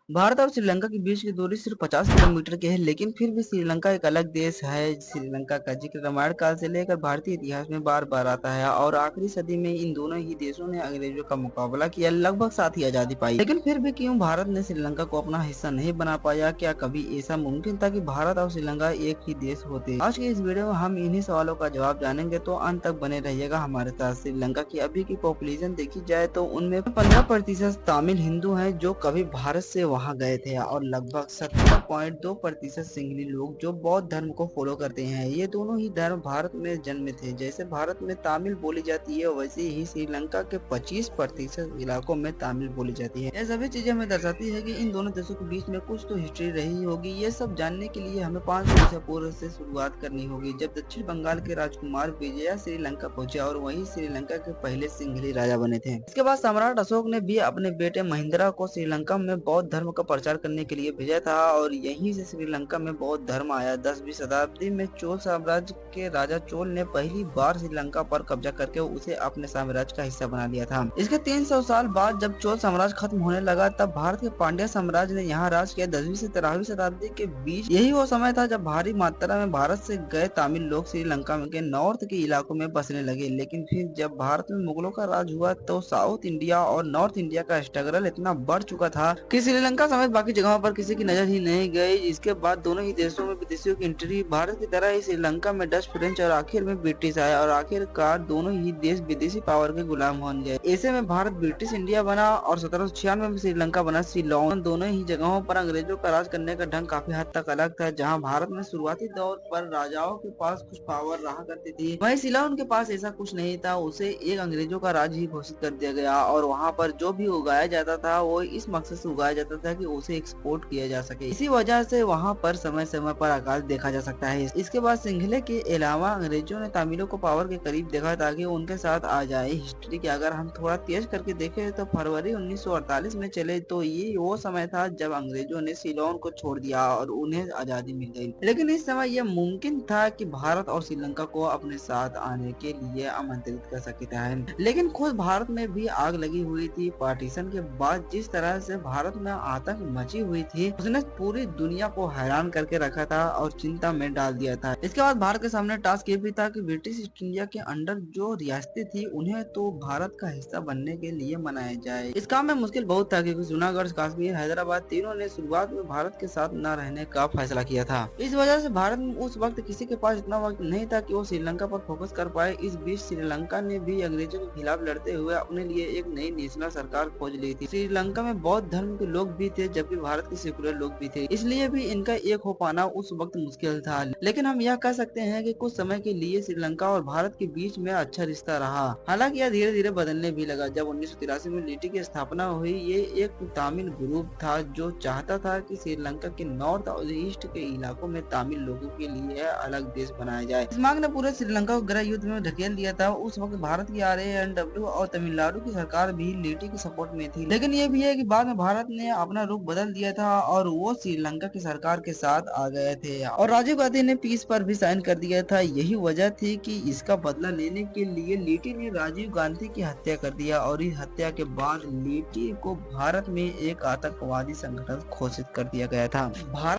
भारत और श्रीलंका के बीच की दूरी सिर्फ 50 किलोमीटर की है, लेकिन फिर भी श्रीलंका एक अलग देश है। श्रीलंका का जिक्र रामायण काल से लेकर भारतीय इतिहास में बार बार आता है और आखिरी सदी में इन दोनों ही देशों ने अंग्रेजों का मुकाबला किया, लगभग साथ ही आजादी पाई। लेकिन फिर भी क्यों भारत ने श्रीलंका को अपना हिस्सा नहीं बना पाया? क्या कभी ऐसा मुमकिन था कि भारत और श्रीलंका एक ही देश होते? आज के इस वीडियो में हम इन्हीं सवालों का जवाब जानेंगे, तो अंत तक बने रहिएगा हमारे साथ। श्रीलंका की अभी की पॉपुलेशन देखी जाए तो उनमें 15% तमिल हिंदू हैं जो कभी भारत से वहां गए थे, और लगभग 17.2% सिंहली लोग जो बौद्ध धर्म को फॉलो करते हैं। ये दोनों ही धर्म भारत में जन्मे थे। जैसे भारत में तमिल बोली जाती है, वैसे ही श्रीलंका के 25% इलाकों में तमिल बोली जाती है। ये सभी चीजें हमें दर्शाती है कि इन दोनों देशों के बीच में कुछ तो हिस्ट्री रही होगी। ये सब जानने के लिए हमें 500 ईसा पूर्व से शुरुआत करनी होगी, जब दक्षिण बंगाल के राजकुमार विजया श्रीलंका पहुंचे और वही श्रीलंका के पहले सिंहली राजा बने थे। इसके बाद सम्राट अशोक ने भी अपने बेटे महिंद्रा को श्रीलंका में बौद्ध धर्म का प्रचार करने के लिए भेजा था, और यहीं से श्रीलंका में बौद्ध धर्म आया। 10वीं शताब्दी में चोल साम्राज्य के राजा चोल ने पहली बार श्रीलंका पर कब्जा करके उसे अपने साम्राज्य का हिस्सा बना लिया था। इसके 300 साल बाद जब चोल साम्राज्य खत्म होने लगा, तब भारत के पांड्या साम्राज्य ने यहाँ राज किया। 10वीं से 13वीं शताब्दी के बीच यही वो समय था जब भारी मात्रा में भारत से गए तमिल लोग श्रीलंका के नॉर्थ के इलाकों में बसने लगे। लेकिन फिर जब भारत में मुगलों का राज हुआ तो साउथ इंडिया और नॉर्थ इंडिया का स्ट्रगल इतना बढ़ चुका था कि श्रीलंका समेत बाकी जगहों पर किसी की नजर ही नहीं गई। इसके बाद दोनों ही देशों में विदेशियों की एंट्री, भारत की तरह ही श्रीलंका में डच, फ्रेंच और आखिर में ब्रिटिश आए, और आखिरकार दोनों ही देश विदेशी पावर के गुलाम बन गए। ऐसे में भारत ब्रिटिश इंडिया बना और 1796 में श्रीलंका बना। श्रीलंका दोनों ही जगहों पर अंग्रेजों का राज करने का ढंग काफी हद तक अलग था। जहाँ भारत में शुरुआती दौर पर राजाओं के पास कुछ पावर रहा करती थी, वहीं श्रीलंका के पास ऐसा कुछ नहीं था। उसे एक अंग्रेजों का राज ही घोषित कर दिया गया, और वहाँ पर जो भी उगाया जाता था वो इस मकसद से उगाया जाता था कि उसे एक्सपोर्ट किया जा सके। इसी वजह से वहाँ पर समय समय पर अकाल देखा जा सकता है। इसके बाद सिंहले के अलावा अंग्रेजों ने तमिलों को पावर के करीब देखा ताकि उनके साथ आ जाए। हिस्ट्री की अगर हम थोड़ा तेज करके देखें तो फरवरी 1948 में चले तो ये वो समय था जब अंग्रेजों ने सिलोन को छोड़ दिया और उन्हें आजादी मिल गई। लेकिन इस समय यह मुमकिन था कि भारत और श्रीलंका को अपने साथ आने के लिए आमंत्रित कर सकता है। लेकिन खुद भारत में भी आग लगी हुई थी। पार्टीशन के बाद जिस तरह से भारत में आतंक मची हुई थी, उसने पूरी दुनिया को हैरान करके रखा था और चिंता में डाल दिया था। इसके बाद भारत के सामने टास्क ये भी था कि ब्रिटिश ईस्ट इंडिया के अंडर जो रियासतें थी उन्हें तो भारत का हिस्सा बनने के लिए मनाया जाए। इस काम में मुश्किल बहुत था क्योंकि जूनागढ़, कश्मीर, हैदराबाद तीनों ने शुरुआत में भारत के साथ न रहने का फैसला किया था। इस वजह से भारत में उस वक्त किसी के पास इतना वक्त नहीं था कि वो श्रीलंका पर फोकस कर पाए। इस बीच श्रीलंका ने भी अंग्रेजों के खिलाफ लड़ते हुए अपने लिए एक नई नेशनल सरकार खोज ली थी। श्रीलंका में बौद्ध धर्म के लोग भी थे जबकि भारत के सेकुलर लोग भी थे, इसलिए भी इनका एक हो पाना उस वक्त मुश्किल था। लेकिन हम यह कह सकते हैं कि कुछ समय के लिए श्रीलंका और भारत के बीच में अच्छा रिश्ता रहा। हालांकि यह धीरे धीरे बदलने भी लगा। जब 1983 में लिटी की स्थापना हुई, ये एक तमिल ग्रुप था जो चाहता था कि श्रीलंका के नॉर्थ और ईस्ट के इलाकों में तमिल लोगों के लिए अलग देश बनाया जाए। इस मांग ने पूरे श्रीलंका को गृह युद्ध में ढकेल दिया था। उस वक्त भारत की RANW और तमिलनाडु की सरकार भी लिटी के सपोर्ट में थी। लेकिन ये भी है कि बाद में भारत ने अपना रुख बदल दिया था और वो श्रीलंका की सरकार के साथ आ गए थे, और राजीव गांधी ने पीस पर भी साइन कर दिया था। यही वजह थी कि इसका बदला लेने के लिए लिटी ने राजीव गांधी की हत्या कर दिया, और इस हत्या के बाद लिटी को भारत में एक आतंकवादी संगठन घोषित कर दिया गया था। भारत